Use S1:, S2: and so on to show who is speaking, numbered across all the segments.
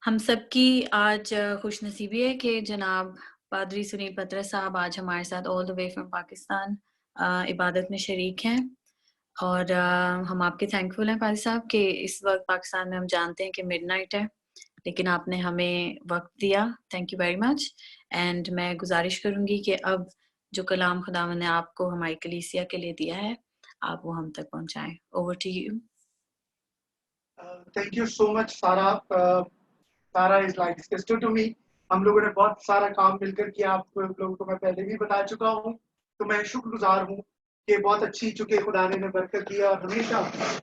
S1: हम सबकी आज खुशनसीबी है कि जनाब पादरी सुनील पतरस साहब आज हमारे साथ all the way from Pakistan इबादत में शरीक हैं। और हम आपके थैंकफुल हैं पादरी साहब कि इस वक्त पाकिस्तान में हम जानते हैं कि मिडनाइट है, लेकिन आपने हमें वक्त दिया। Thank you very much. And मैं गुजारिश करूंगी कि अब जो कलाम खुदावंद ने आपको हमारी कलीसिया के लिए दिया है आप वो हम तक पहुंचाएं। Over to you.
S2: Thank you so much Sarah. Sarah is like sister to me. हम लोगों ने बहुत सारा काम मिलकर किया। आप लोगों को मैं पहले भी बता चुका हूँ, तो मैं शुक्रगुजार हूँ कि बहुत अच्छी चुके खुदा ने बरकत दिया और हमेशा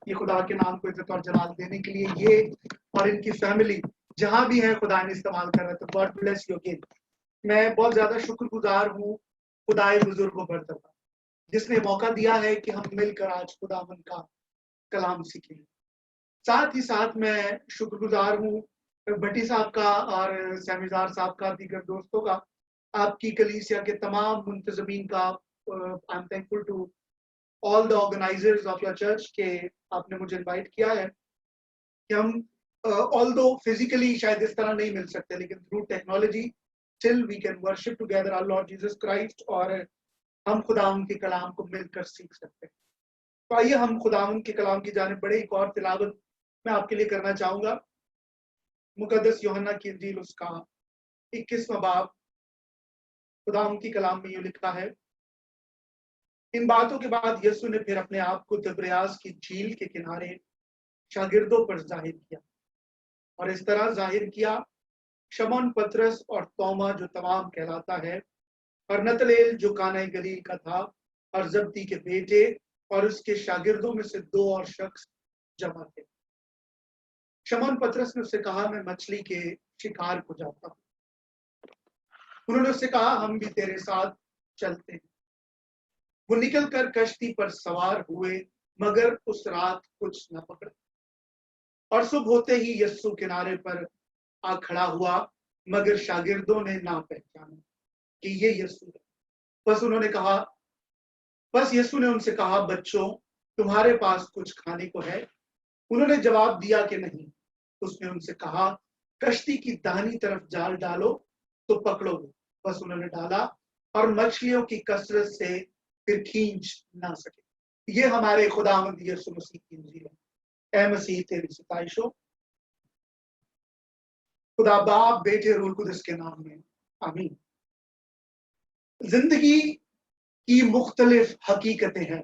S2: ये खुदा के नाम को इज्जत और जलाल देने के लिए ये और इनकी फैमिली जहाँ भी है खुदा ने इस्तेमाल कर रहा है। तो गॉड ब्लेस यू अगेन। मैं बहुत ज्यादा शुक्रगुजार हूँ खुदाए बुजुर्ग बरतर का, जिसने मौका दिया है कि हम मिलकर आज खुदावन का कलाम सीखें। साथ ही साथ मैं शुक्रगुजार हूँ भट्टी साहब का और सैमीजार साहब का, दीगर दोस्तों का, आपकी कलीसिया के तमाम मुंतजमीन का। I am thankful to all the organisers of your church के आपने मुझे इनवाइट किया है कि हम ऑल्दो फिजिकली शायद इस तरह नहीं मिल सकते, लेकिन through technology still we can worship together our Lord Jesus Christ, और हम खुदावन के कलाम को मिलकर सीख सकते हैं। तो आइए हम खुदावन के कलाम की जानिब बड़े। एक और तिलावत मैं आपके लिए करना चाहूंगा। मुकद्दस यूहन्ना की इंजील उसका 21वां बाब, खुदावन की कलाम में ये लिखा है। इन बातों के बाद यीशु ने फिर अपने आप को तिब्रियास की झील के किनारे शागिर्दों पर जाहिर किया, और इस तरह जाहिर किया शमौन पतरस और तोमा जो तमाम कहलाता है, और नतलेल जो काना गलील का था, और जब्दी के बेटे और उसके शागिर्दों में से 2 और शख्स जमा थे। शमौन पतरस ने उससे कहा, मैं मछली के शिकार को जाता हूं। उन्होंने उससे कहा, हम भी तेरे साथ चलते हैं। वो निकलकर कश्ती पर सवार हुए, मगर उस रात कुछ न पकड़े। और सुबह होते ही यीशु किनारे पर आ खड़ा हुआ, मगर शागिर्दों ने ना पहचाना कि ये यीशु है। बस यीशु ने उनसे कहा, बच्चों, तुम्हारे पास कुछ खाने को है? उन्होंने जवाब दिया कि नहीं। उसने उनसे कहा, कश्ती की दाहिनी तरफ जाल डालो तो पकड़ोगे। बस उन्होंने डाला, और मछलियों की कसरत से फिर खींच ना सके। ये हमारे खुदावंद यीशु मसीह की इंजील है। ए मसीह तेरी सताइश हो। खुदा बाप, बेटे, रूह कुदस के नाम में आमीन। जिंदगी की मुख्तलिफ हकीकतें हैं।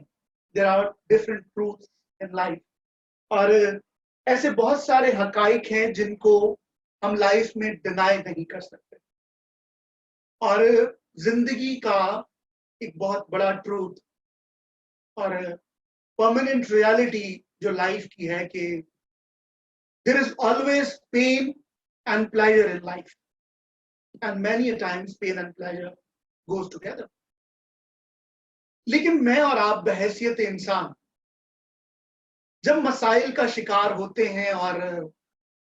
S2: There are different truths in life, और ऐसे बहुत सारे हकाइक हैं जिनको हम लाइफ में डिनाई नहीं कर सकते। और जिंदगी का एक बहुत बड़ा ट्रूथ और परमानेंट रियलिटी जो लाइफ की है कि there is always pain and pleasure in life, and many a times pain and pleasure goes together. लेकिन मैं और आप बहैसियत इंसान जब मसाइल का शिकार होते हैं, और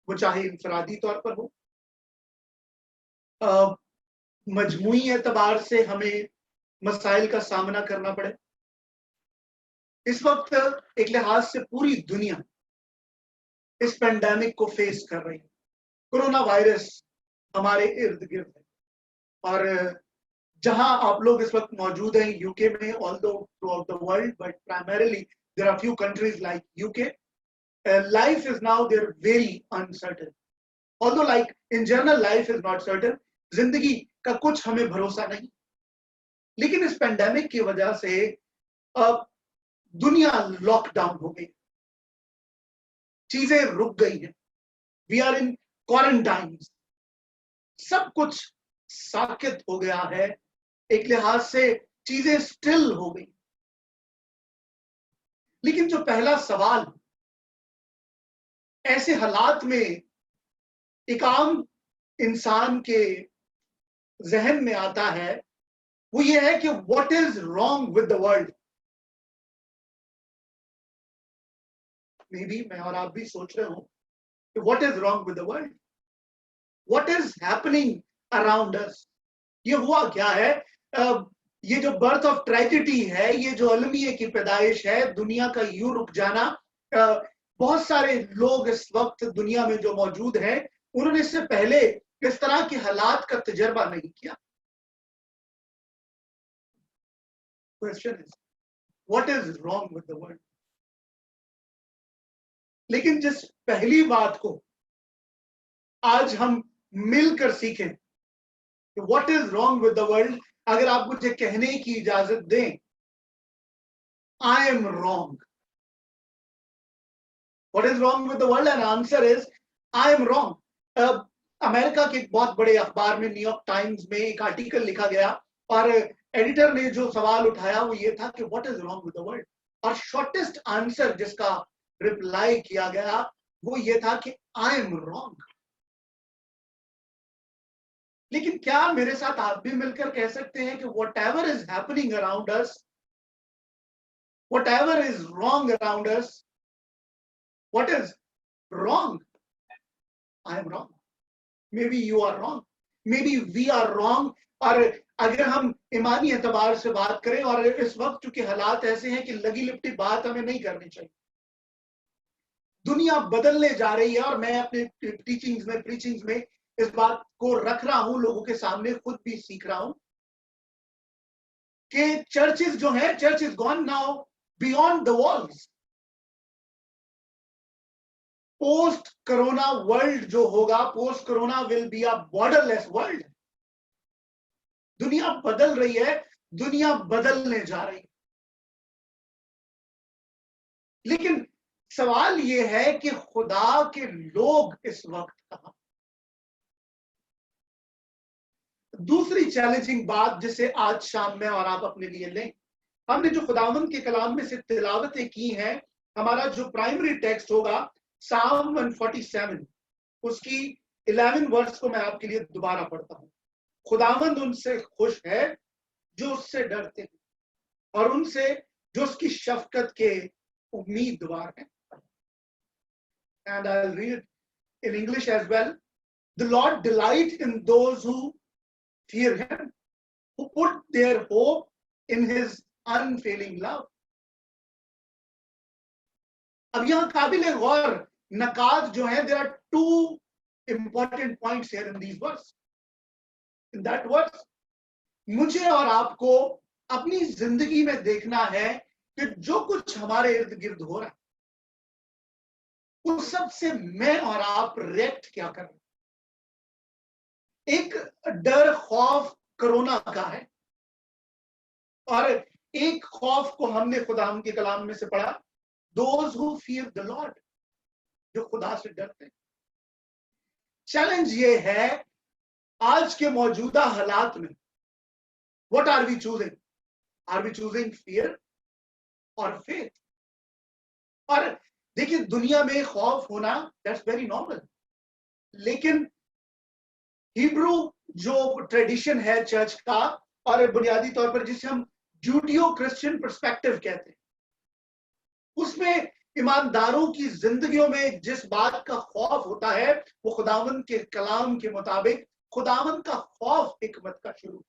S2: वो चाहे इंफरादी तौर पर हो, मजमूई एतबार से हमें मसाइल का सामना करना पड़े। इस वक्त एक लिहाज से पूरी दुनिया इस पेंडेमिक को फेस कर रही है। कोरोना वायरस हमारे इर्द गिर्द है, और जहां आप लोग इस वक्त मौजूद हैं यूके में, although throughout the world, but primarily there are few countries like UK, life is now they're very uncertain. Although like in general life is not certain, जिंदगी का कुछ हमें भरोसा नहीं। लेकिन इस पेंडेमिक की वजह से अब दुनिया लॉकडाउन हो गई, चीजें रुक गई हैं, वी आर इन क्वारंटाइन, सब कुछ साकित हो गया है। एक लिहाज से चीजें स्टिल हो गई। लेकिन जो पहला सवाल ऐसे हालात में एक आम इंसान के जहन में आता है, वो ये है कि what is wrong with the world. May be मैं और आप भी सोच रहे हो कि what is wrong with the world, what is happening around अस। ये हुआ क्या है? ये जो बर्थ ऑफ ट्रेजेडी है, ये जो अलमिये की पैदाइश है, दुनिया का यूं रुक जाना। बहुत सारे लोग इस वक्त दुनिया में जो मौजूद हैं उन्होंने इससे पहले इस तरह के हालात का तजर्बा नहीं किया। Question is what is wrong with the world. लेकिन जिस पहली बात को आज हम मिलकर सीखें, what is wrong with the world, अगर आप मुझे कहने की इजाजत दें, आई am wrong. What is wrong with the world, and answer is I am wrong. America के एक बहुत बड़े अखबार में, न्यूयॉर्क टाइम्स में एक आर्टिकल लिखा गया और एडिटर ने जो सवाल उठाया वो ये था कि what is wrong with the world, और शॉर्टेस्ट आंसर जिसका रिप्लाई किया गया वो ये था कि आई एम रॉन्ग। लेकिन क्या मेरे साथ आप भी मिलकर कह सकते हैं कि whatever is happening around us, whatever is wrong around us, what is wrong, I am wrong, maybe you are wrong, maybe we are wrong. और अगर हम ईमानी एतबार से बात करें, और इस वक्त चूंकि हालात ऐसे हैं कि लगी लिपटी बात हमें नहीं करनी चाहिए, दुनिया बदलने जा रही है, और मैं अपने टीचिंग्स में, प्रीचिंग्स में इस बात को रख रहा हूं, लोगों के सामने खुद भी सीख रहा हूं कि चर्चेस जो है, church is gone now beyond the walls. Post corona world जो होगा, post corona will be a borderless world. दुनिया बदल रही है, दुनिया बदलने जा रही है। लेकिन सवाल यह है कि खुदा के लोग इस वक्त कहां। दूसरी चैलेंजिंग बात जिसे आज शाम में और आप अपने लिए लें, हमने जो खुदावंद के कलाम में से तिलावतें की हैं, हमारा जो प्राइमरी टेक्स्ट होगा साम 147, उसकी 11 वर्स को मैं आपके लिए दोबारा पढ़ता हूं। खुदावंद उनसे खुश है जो उससे डरते हैं, और उनसे जो उसकी शफकत के उम्मीदवार हैं। And I'll read it in English as well. The Lord delights in those who fear him, who put their hope in his unfailing love. अब यहां काबिल गौर नकात जो है, there are two important points here in these words. In that words, मुझे और आपको अपनी जिंदगी में देखना है कि जो कुछ हमारे इर्द गिर्द हो रहा है, उस सब से मैं और आप रिएक्ट क्या कर रहे हैं। एक डर, खौफ कोरोना का है, और एक खौफ को हमने खुदाम के कलाम में से पढ़ा, those who fear the Lord, जो खुदा से डरते हैं। चैलेंज ये है आज के मौजूदा हालात में, what are we choosing? Are we choosing fear और फेथ? और देखिए, दुनिया में खौफ होना दैट्स वेरी नॉर्मल, लेकिन हिब्रू जो ट्रेडिशन है चर्च का, और बुनियादी तौर पर जिसे हम जूडियो क्रिश्चियन पर्सपेक्टिव कहते हैं, उसमें ईमानदारों की जिंदगियों में जिस बात का खौफ होता है, वो खुदावंद के कलाम के मुताबिक खुदावंद का खौफ हिकमत का शुरू।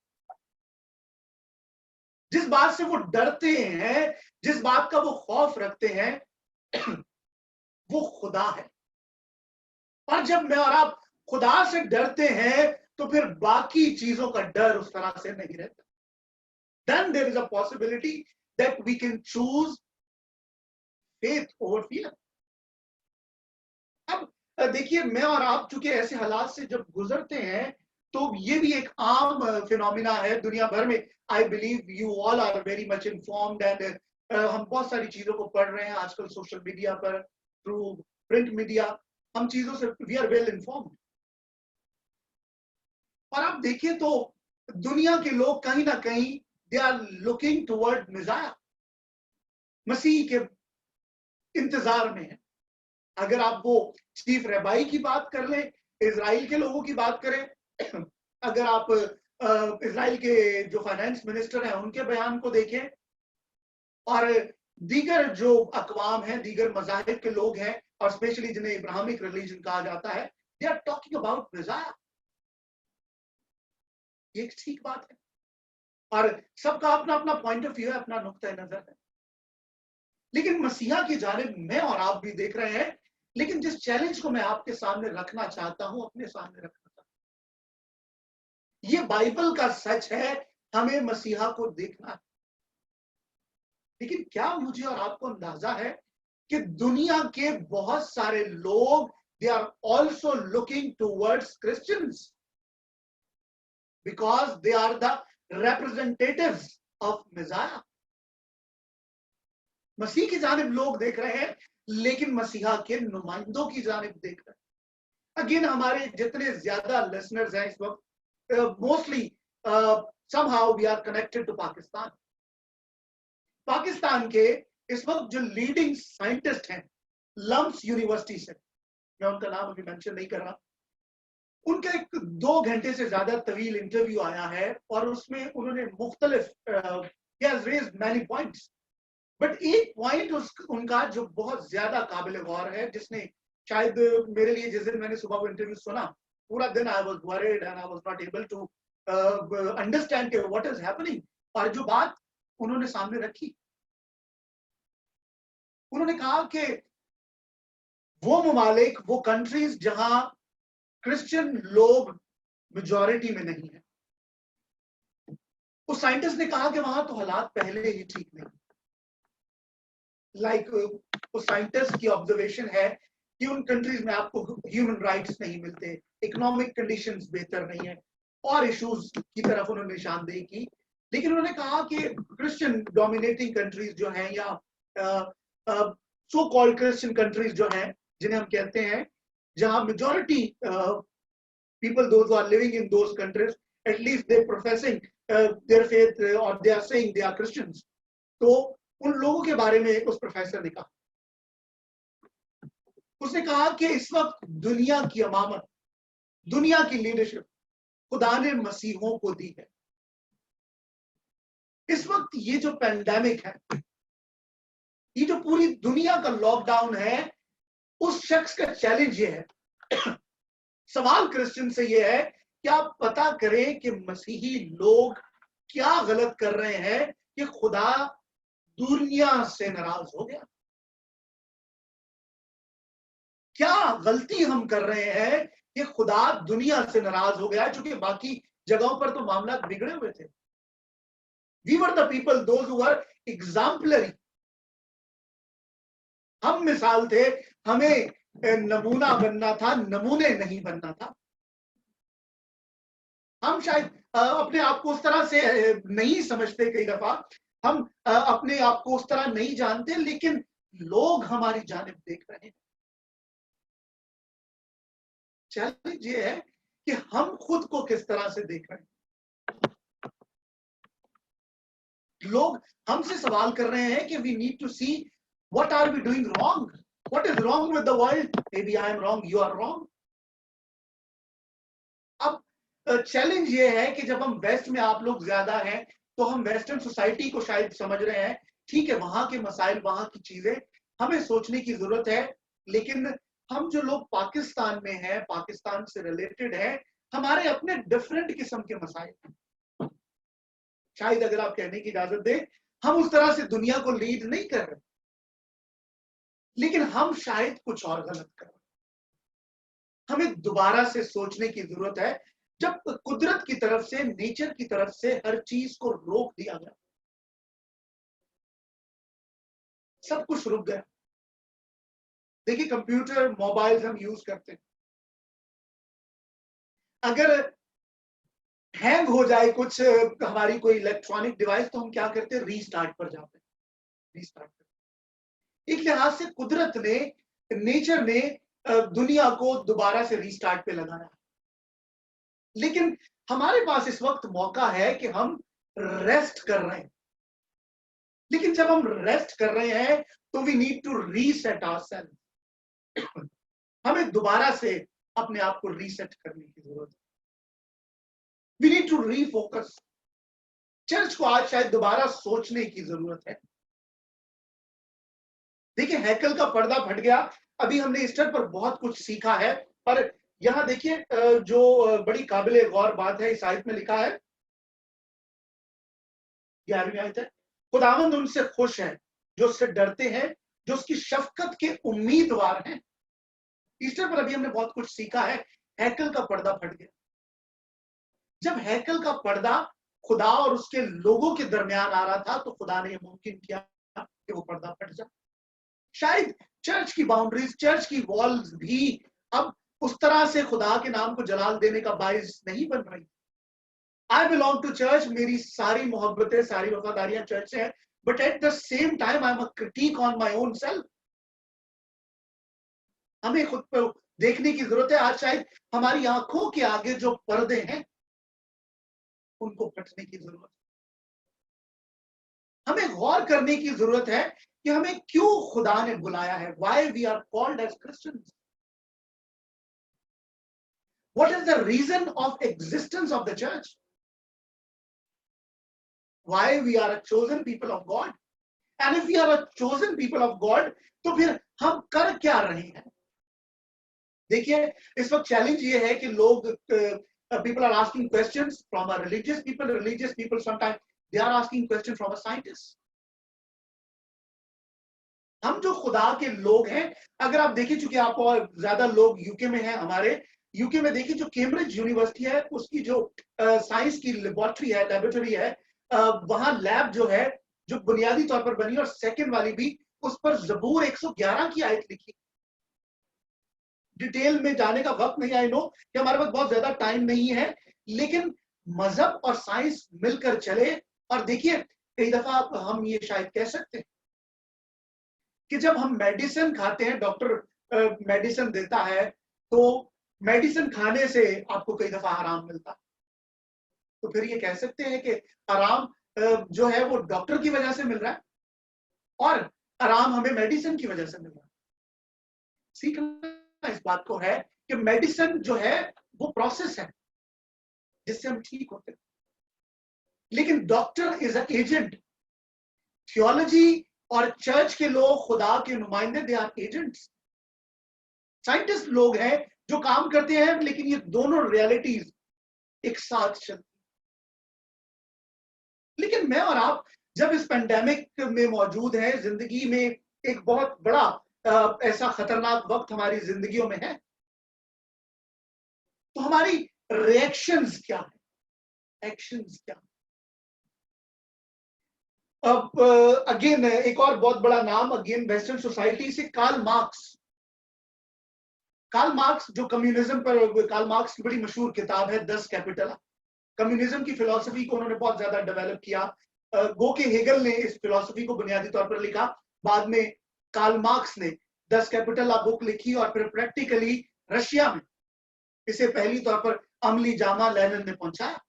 S2: जिस बात से वो डरते हैं, जिस बात का वो खौफ रखते हैं, वो खुदा है। और जब मैं और आप खुदा से डरते हैं, तो फिर बाकी चीजों का डर उस तरह से नहीं रहता। Then there is a possibility that we can choose faith over fear. अब देखिए, मैं और आप चूंकि ऐसे हालात से जब गुजरते हैं, तो ये भी एक आम फिनोमिना है दुनिया भर में। I believe you all are very much informed, and हम बहुत सारी चीजों को पढ़ रहे हैं आजकल सोशल मीडिया पर, थ्रू प्रिंट मीडिया, हम चीजों से वी आर वेल इन्फॉर्म्ड। और आप देखिए तो दुनिया के लोग कहीं ना कहीं they are looking toward Messiah, मसीह के इंतजार में है। अगर आप वो चीफ रबाई की बात कर लें, इजराइल के लोगों की बात करें, अगर आप इजराइल के जो फाइनेंस मिनिस्टर हैं उनके बयान को देखें, और दीगर जो अकवाम हैं, दीगर मज़ाहिब के लोग हैं, और स्पेशली जिन्हें इब्राहिमिक रिलीजन कहा जाता है, they are talking about Messiah. ये ठीक बात है, और सबका अपना अपना पॉइंट ऑफ व्यू है, अपना नुक्ता नजर है। लेकिन मसीहा की जानिब मैं और आप भी देख रहे हैं लेकिन जिस चैलेंज को मैं आपके सामने रखना चाहता हूं, अपने सामने रखना चाहता हूं, ये बाइबल का सच है, हमें मसीहा को देखना है। लेकिन क्या मुझे और आपको अंदाजा है कि दुनिया के बहुत सारे लोग, they are also looking towards Christians because they are the representatives of Messiah। मसीह की जानिब लोग देख रहे हैं, लेकिन मसीहा के नुमाइंदों की जानिब देख रहे हैं। अगेन हमारे जितने ज्यादा लिसनर्स हैं इस वक्त, mostly somehow we are connected to Pakistan. Pakistan के इस वक्त जो लीडिंग साइंटिस्ट हैं लम्स यूनिवर्सिटी से, मैं उनका नाम अभी मेंशन नहीं कर रहा, उनका एक 2 घंटे से ज्यादा तवील इंटरव्यू आया है और उसमें उन्होंने मुख्तलिफ रेज्ड मैनी पॉइंट्स, बट एक पॉइंट उनका जो बहुत ज्यादा काबिल गौर है, जिसने शायद मेरे लिए, जिस दिन मैंने सुबह वो इंटरव्यू सुना, पूरा दिन I was worried and I was not able to understand what is happening. और जो बात उन्होंने सामने रखी, उन्होंने कहा कि वो ममालिक, वो कंट्रीज जहां क्रिश्चियन लोग मेजॉरिटी में नहीं है, उस साइंटिस्ट ने कहा कि वहां तो हालात पहले ही ठीक नहीं। उस साइंटिस्ट की ऑब्जर्वेशन है कि उन कंट्रीज में आपको ह्यूमन राइट्स नहीं मिलते, इकोनॉमिक कंडीशंस बेहतर नहीं है, और इश्यूज की तरफ उन्होंने निशानदेही की। लेकिन उन्होंने कहा कि क्रिश्चियन डोमिनेटिंग कंट्रीज जो हैं, या सो कॉल्ड क्रिश्चियन कंट्रीज जो हैं, जिन्हें हम कहते हैं, जहां majority people those who are living in those countries, at least they professing their faith, or they are saying they are Christians। तो उन लोगों के बारे में उस प्रोफेसर ने कहा, उसने कहा कि इस वक्त दुनिया की अमामत, दुनिया की लीडरशिप खुदा ने मसीहों को दी है। इस वक्त ये जो पैंडेमिक है, ये जो पूरी दुनिया का लॉकडाउन है, उस शख्स का चैलेंज ये है, सवाल क्रिश्चियन से ये है कि आप पता करें कि मसीही लोग क्या गलत कर रहे हैं कि खुदा दुनिया से नाराज हो गया। क्या गलती हम कर रहे हैं कि खुदा दुनिया से नाराज हो गया, क्योंकि बाकी जगहों पर तो मामला बिगड़े हुए थे। We were the people those who were exemplary. हम मिसाल थे, हमें नमूना बनना था, नमूने नहीं बनना था। हम शायद अपने आप को उस तरह से नहीं समझते, कई दफा हम अपने आप को उस तरह नहीं जानते, लेकिन लोग हमारी जानिब देख रहे हैं। चैलेंज ये है कि हम खुद को किस तरह से देख रहे हैं। लोग हमसे सवाल कर रहे हैं कि we need to see what are we doing wrong, what is wrong with the world, maybe I am wrong, you are wrong. अब चैलेंज ये है कि जब हम वेस्ट में आप लोग ज्यादा हैं, तो हम वेस्टर्न सोसाइटी को शायद समझ रहे हैं, ठीक है, वहां के मसाइल, वहां की चीजें हमें सोचने की जरूरत है, लेकिन हम जो लोग पाकिस्तान में हैं, पाकिस्तान से रिलेटेड हैं, हमारे अपने डिफरेंट किस्म के मसाइल हैं। शायद अगर आप कहने की इजाजत दें, हम उस तरह से दुनिया को लीड नहीं कर रहे, लेकिन हम शायद कुछ और गलत कर रहे हैं। हमें दोबारा से सोचने की जरूरत है। जब कुदरत की तरफ से, नेचर की तरफ से हर चीज को रोक दिया गया, सब कुछ रुक गया। देखिए, कंप्यूटर, मोबाइल हम यूज करते हैं, अगर हैंग हो जाए कुछ हमारी कोई इलेक्ट्रॉनिक डिवाइस, तो हम क्या करते हैं, रीस्टार्ट पर जाते हैं, रीस्टार्ट करते हैं। एक लिहाज से कुदरत ने, नेचर ने दुनिया को दोबारा से रीस्टार्ट पे लगाया, लेकिन हमारे पास इस वक्त मौका है कि हम रेस्ट कर रहे हैं। लेकिन जब हम रेस्ट कर रहे हैं, तो we need to reset ourself. हमें दोबारा से अपने आप को रीसेट करने की जरूरत है। We need to refocus. Church को आज शायद दोबारा सोचने की जरूरत है। देखिए, हैकल का पर्दा फट गया। अभी हमने ईस्टर पर बहुत कुछ सीखा है, पर यहां देखिए जो बड़ी काबिल गौर बात है, इस आयत में लिखा है, 11वीं आयत है, खुदावंद उनसे खुश है जो उससे डरते हैं, जो उसकी शफकत के उम्मीदवार हैं। ईस्टर पर अभी हमने बहुत कुछ सीखा है। हैकल का पर्दा फट गया। जब हैकल का पर्दा खुदा और उसके लोगों के दरमियान आ रहा था, तो खुदा ने यह मुमकिन किया कि वो पर्दा फट जाए। शायद चर्च की बाउंड्रीज, चर्च की वॉल्स भी अब उस तरह से खुदा के नाम को जलाल देने का बाइस नहीं बन रही। आई बिलोंग टू चर्च, मेरी सारी मोहब्बतें, सारी वफादारियां चर्च से है, but at the same time I am a critic on my own self. हमें खुद पर देखने की जरूरत है। आज शायद हमारी आंखों के आगे जो पर्दे हैं उनको फटने की जरूरत है। हमें गौर करने की जरूरत है कि हमें क्यों खुदा ने बुलाया है। Why we are called as Christians, what is the reason of existence of the church, why we are a chosen people of God. And if we are a chosen people of God, तो फिर हम कर क्या रहे हैं। देखिए, इस वक्त चैलेंज ये है कि लोग, people are asking questions from a religious people sometimes they are asking questions from a scientist। हम जो खुदा के लोग हैं, अगर आप देखिए, चूंकि आप और ज्यादा लोग यूके में हैं, हमारे यूके में देखिए जो कैम्ब्रिज यूनिवर्सिटी है, उसकी जो साइंस की लेबोरेटरी है, वहां लैब जो है, जो बुनियादी तौर पर बनी, और सेकंड वाली भी, उस पर जबूर 111 की आयत लिखी। डिटेल में जाने का वक्त नहीं, आई नो कि हमारे पास बहुत ज्यादा टाइम नहीं है, लेकिन मजहब और साइंस मिलकर चले। और देखिए, कई दफा हम ये शायद कह सकते हैं कि जब हम मेडिसिन खाते हैं, डॉक्टर मेडिसिन देता है, तो मेडिसिन खाने से आपको कई दफा आराम मिलता है। तो फिर ये कह सकते हैं कि आराम जो है वो डॉक्टर की वजह से मिल रहा है, और आराम हमें मेडिसिन की वजह से मिल रहा है। सीखना इस बात को है कि मेडिसिन जो है वो प्रोसेस है जिससे हम ठीक होते हैं, लेकिन doctor is a agent. Theology और चर्च के लोग खुदा के नुमाइंदे, दे आर एजेंट्स। साइंटिस्ट लोग हैं जो काम करते हैं, लेकिन ये दोनों रियलिटीज एक साथ चलती। लेकिन मैं और आप जब इस पेंडेमिक में मौजूद हैं, जिंदगी में एक बहुत बड़ा ऐसा खतरनाक वक्त हमारी जिंदगियों में है, तो हमारी रिएक्शंस क्या है, एक्शंस क्या है। अब अगेन एक और बहुत बड़ा नाम, अगेन वेस्टर्न सोसाइटी से, कार्ल मार्क्स। कार्ल मार्क्स जो कम्युनिज्म पर, कार्ल मार्क्स की बड़ी मशहूर किताब है दस कैपिटल। कम्युनिज्म की फिलॉसफी को उन्होंने बहुत ज्यादा डेवलप किया। गो के हेगल ने इस फिलॉसफी को बुनियादी तौर पर लिखा, बाद में कार्ल मार्क्स ने दस कैपिटल बुक लिखी, और फिर प्रैक्टिकली रशिया में इसे पहली तौर पर अमली जामा लेनिन ने पहुंचाया।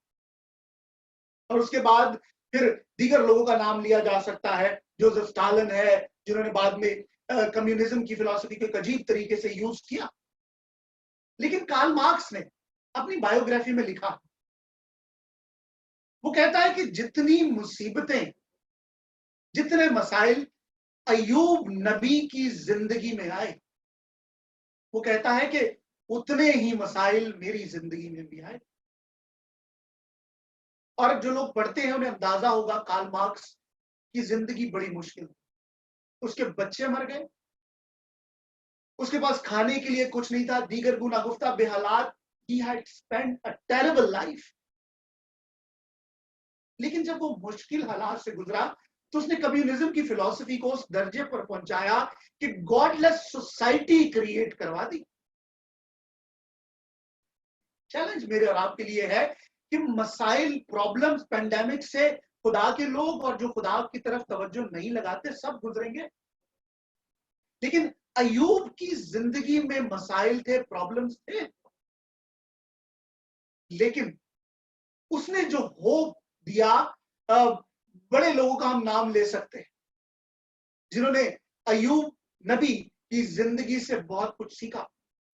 S2: और उसके बाद फिर दीगर लोगों का नाम लिया जा सकता है, जोसेफ स्टालिन है, जिन्होंने बाद में कम्युनिज्म की फिलॉसफी को एक अजीब तरीके से यूज किया। लेकिन कार्ल मार्क्स ने अपनी बायोग्राफी में लिखा, वो कहता है कि जितनी मुसीबतें, जितने मसाइल अय्यूब नबी की जिंदगी में आए, वो कहता है कि उतने ही मसाइल मेरी जिंदगी में भी आए। और जो लोग पढ़ते हैं उन्हें अंदाजा होगा, कार्ल मार्क्स की जिंदगी बड़ी मुश्किल। उसके बच्चे मर गए, उसके पास खाने के लिए कुछ नहीं था, दीगर गुनागुफ्ता बेहालात, he had spent a terrible life। लेकिन जब वो मुश्किल हालात से गुजरा, तो उसने कम्युनिज्म की फिलॉसफी को उस दर्जे पर पहुंचाया कि गॉडलेस सोसाइटी क्रिएट करवा दी। चैलेंज मेरे और आपके लिए है कि मसाइल, प्रॉब्लम्स, पेंडेमिक से खुदा के लोग और जो खुदा की तरफ तवज्जो नहीं लगाते, सब गुजरेंगे। लेकिन अय्यूब की जिंदगी में मसाइल थे, प्रॉब्लम्स थे, लेकिन उसने जो होप दिया, बड़े लोगों का हम नाम ले सकते हैं जिन्होंने अय्यूब नबी की जिंदगी से बहुत कुछ सीखा।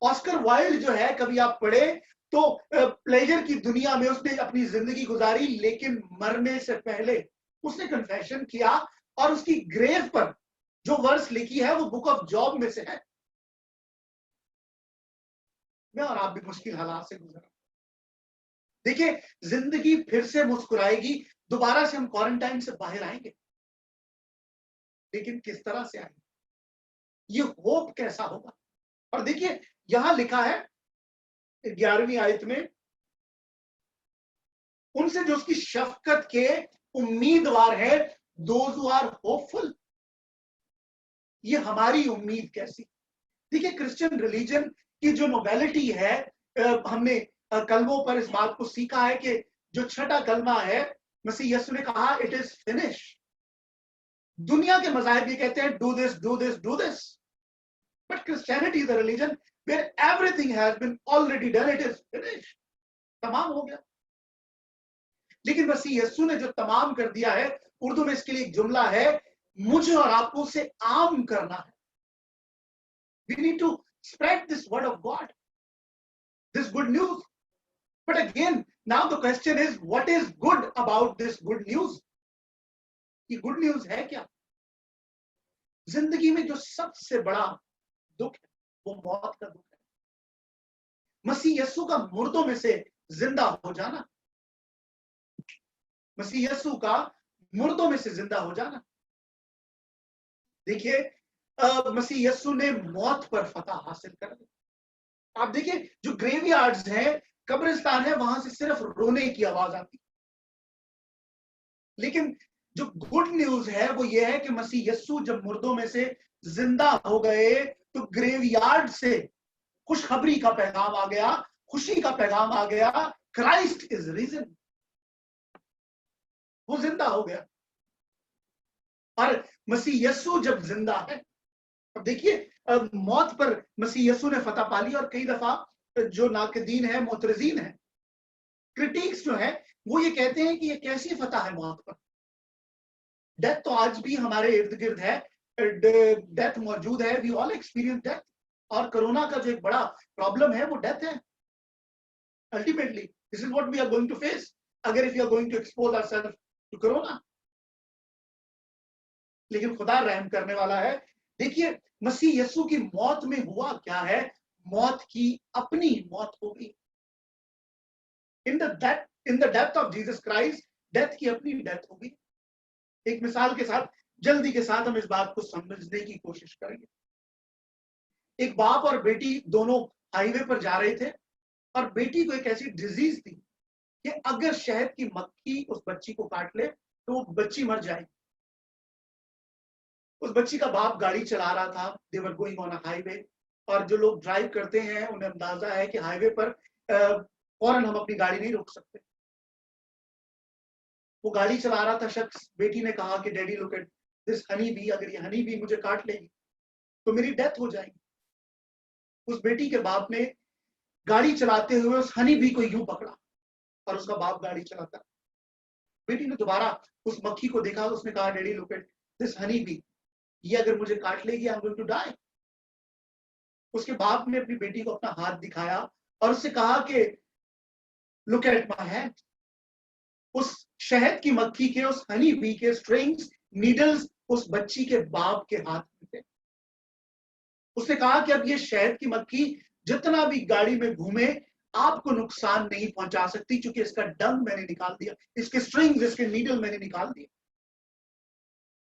S2: ऑस्कर वाइल्ड जो है, कभी आप पढ़े तो प्लेजर की दुनिया में उसने अपनी जिंदगी गुजारी, लेकिन मरने से पहले उसने कन्फेशन किया, और उसकी ग्रेव पर जो वर्स लिखी है वो बुक ऑफ जॉब में से है। मैं और आप भी मुश्किल हालात से गुजरा। देखिए, जिंदगी फिर से मुस्कुराएगी, दोबारा से हम क्वारंटाइन से बाहर आएंगे, लेकिन किस तरह से आएंगे, ये होप कैसा होगा। और देखिए, यहां लिखा है 11वीं आयत में, उनसे जो उसकी शफकत के उम्मीदवार है, दोज हू आर होपफुल। ये हमारी उम्मीद कैसी? देखिए, क्रिश्चियन रिलीजन की जो नोवेलिटी है, हमने कलमों पर इस बात को सीखा है कि जो छठा कलमा है, मसीह यीशु ने कहा इट इज फिनिश। दुनिया के मज़ाहिब ये कहते हैं do this do this do this, but Christianity is a religion where everything has been already done, it is finish, तमाम हो गया। लेकिन मसीह यीशु ने जो तमाम कर दिया है, उर्दू में इसके लिए एक जुमला है, मुझे और आपको उसे आम करना है। We need to spread this word of God, this good news. But again, now the question is, what is good about this good news? ये good news है क्या? जिंदगी में जो सबसे बड़ा दुख है, वो मौत का दुख है। मसीह यीशु का मुर्दों में से जिंदा हो जाना, मसीह यीशु का मुर्दों में से जिंदा हो जाना। देखिए, मसीह यीशु ने मौत पर फतह हासिल कर ली। आप देखिए, जो ग्रेवयार्ड्स हैं, कब्रिस्तान है, वहां से सिर्फ रोने की आवाज आती। लेकिन जो गुड न्यूज है वो ये है कि मसीह यीशु जब मुर्दों में से जिंदा हो गए, तो ग्रेवयार्ड से खुशखबरी का पैगाम आ गया, खुशी का पैगाम आ गया, क्राइस्ट इज रिजन। वो जिंदा हो गया। और मसीह यीशु जब जिंदा है, अब देखिए, मौत पर मसीह यीशु ने फतह पा ली। और कई दफा जो नाकदीन है, मोतरजीन है, क्रिटिक्स जो है, वो ये कहते हैं कि ये कैसी फतह है मौत पर। डेथ तो आज भी हमारे इर्द गिर्द है, डेथ मौजूद है, वी ऑल एक्सपीरियंस डेथ। और कोरोना का जो एक बड़ा प्रॉब्लम है वो डेथ है। Ultimately this is what we are going to face अगर if you are going to expose ourselves to corona. लेकिन खुदा रहम करने वाला है। देखिए, मसीह यीशु की मौत में हुआ क्या है, मौत की अपनी मौत हो गई। In the death of Jesus Christ, death की अपनी डेथ हो गई। एक मिसाल के साथ, जल्दी के साथ हम इस बात को समझने की कोशिश करेंगे। एक बाप और बेटी दोनों हाईवे पर जा रहे थे, और बेटी को एक ऐसी डिजीज थी कि अगर शहद की मक्खी उस बच्ची को काट ले तो वो बच्ची मर जाएगी। उस बच्ची का बाप गाड़ी चला रहा था, they were going on a highway. और जो लोग ड्राइव करते हैं उन्हें अंदाजा है कि हाईवे पर फौरन हम अपनी गाड़ी नहीं रोक सकते। वो गाड़ी चला रहा था शख्स, बेटी ने कहा कि daddy look at this honey B, अगर ये हनी बी मुझे काट लेगी तो मेरी डेथ हो जाएगी। उस बेटी के बाप ने गाड़ी चलाते हुए उस हनी बी को यूं पकड़ा, और उसका बाप गाड़ी चलाता। बेटी ने दोबारा उस मक्खी को देखा, उसने कहा daddy look at this honey bee, ये अगर मुझे काट लेगी I am going to die. उसके बाप ने अपनी बेटी को अपना हाथ दिखाया और उससे कहा कि लुक एट माय हैंड। उस शहद की मक्खी के, उस हनी बी के स्ट्रिंग्स, नीडल्स उस बच्ची के बाप के हाथ में थे। उसने कहा कि अब ये शहद की मक्खी जितना भी गाड़ी में घूमे आपको नुकसान नहीं पहुंचा सकती, क्योंकि इसका डंग मैंने निकाल दिया, इसके स्ट्रिंग्स, इसके नीडल मैंने निकाल दिए।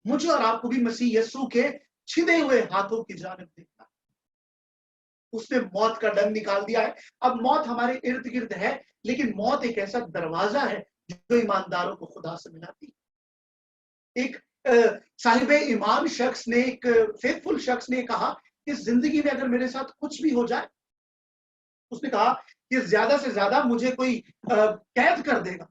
S2: मुझे और आपको भी मसीह यीशु के छिदे हुए हाथों की जानिब देखना। उसने मौत का डंग निकाल दिया है। अब मौत हमारे इर्द गिर्द है, लेकिन मौत एक ऐसा दरवाजा है जो ईमानदारों को खुदा से मिलाती है। एक साहिब ईमान शख्स ने, एक फेथफुल शख्स ने कहा, इस जिंदगी में अगर मेरे साथ कुछ भी हो जाए, उसने कहा कि ज्यादा से ज्यादा मुझे कोई कैद कर देगा।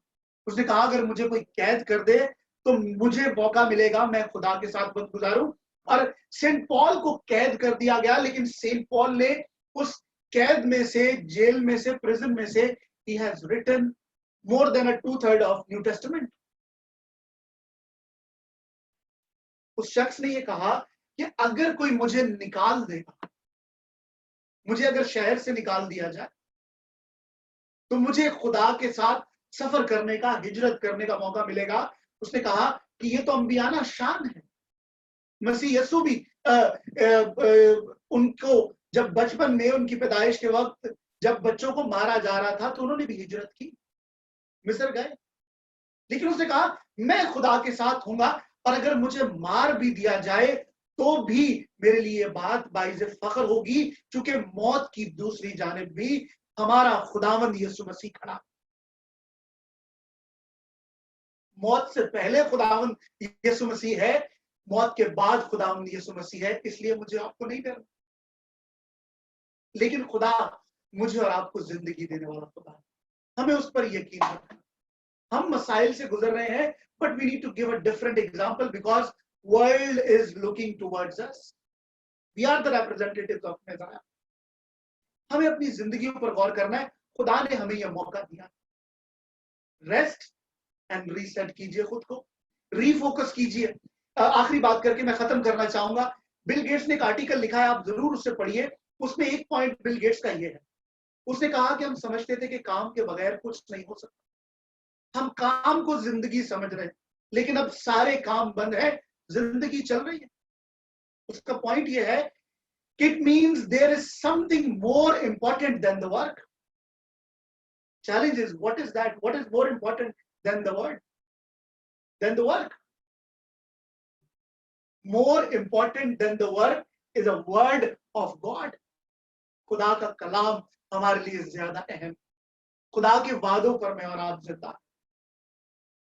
S2: उसने कहा अगर मुझे कोई कैद कर दे तो मुझे मौका मिलेगा मैं खुदा के साथ वक्त गुजारूं। और सेंट पॉल को कैद कर दिया गया, लेकिन सेंट पॉल ने उस कैद में से, जेल में से, प्रिजन में से, he has written more than a 2/3 of New Testament। उस शख्स ने ये कहा कि अगर कोई मुझे निकाल देगा, मुझे अगर शहर से निकाल दिया जाए, तो मुझे खुदा के साथ सफर करने का, हिजरत करने का मौका मिलेगा। उसने कहा कि ये तो अंबियाना शान है। मसीह यीशु भी उनको जब बचपन में, उनकी पैदाइश के वक्त जब बच्चों को मारा जा रहा था, तो उन्होंने भी हिजरत की, मिस्र गए। लेकिन उसने कहा मैं खुदा के साथ हूंगा, और अगर मुझे मार भी दिया जाए तो भी मेरे लिए ये बात बाइज़े फख्र होगी, क्योंकि मौत की दूसरी जानिब भी हमारा खुदावंद यीशु मसीह खड़ा। मौत से पहले खुदावंद यीशु मसीह है, मौत के बाद खुदावंद यीशु मसीह है, इसलिए मुझे आपको नहीं डरना। लेकिन खुदा मुझे और आपको जिंदगी देने वाला खुदा है, हमें उस पर यकीन रखना। हम मसाइल से गुजर रहे हैं, but we need to give a different example because world is looking towards us. We are the representatives of Messiah. हमें अपनी जिंदगी पर गौर करना है। खुदा ने हमें यह मौका दिया। रेस्ट एंड रीसेट कीजिए, खुद को रीफोकस कीजिए। आखिरी बात करके मैं खत्म करना चाहूंगा। बिल गेट्स ने एक आर्टिकल लिखा है, आप जरूर उससे पढ़िए। उसमें एक पॉइंट बिल गेट्स का ये है, उसने कहा कि हम समझते थे कि काम के बगैर कुछ नहीं हो सकता। हम काम को जिंदगी समझ रहे हैं, लेकिन अब सारे काम बंद है, जिंदगी चल रही है। उसका पॉइंट ये है कि it means there is something more important than the work. Challenge is what is that? What is more important than the word, than the work? More important than the word is a word of God. खुदा का कलाम हमारे लिए ज्यादा अहम। खुदा के वादों पर मैं और आप जिंदा।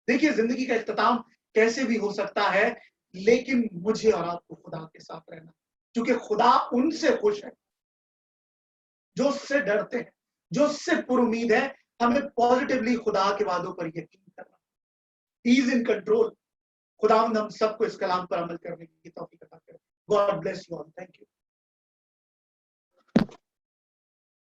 S2: देखिए, जिंदगी का इख्तिताम कैसे भी हो सकता है, लेकिन मुझे और आपको खुदा के साथ रहना, क्योंकि खुदा उनसे खुश है जो उससे डरते हैं, जो उससे पुरुमीद है। हमें पॉजिटिवली खुदा के वादों पर यकीन करना। He is in control. खुदावंद हम सबको इस कलाम पर अमल करने की तौफीक अता करे। God bless you all. Thank you.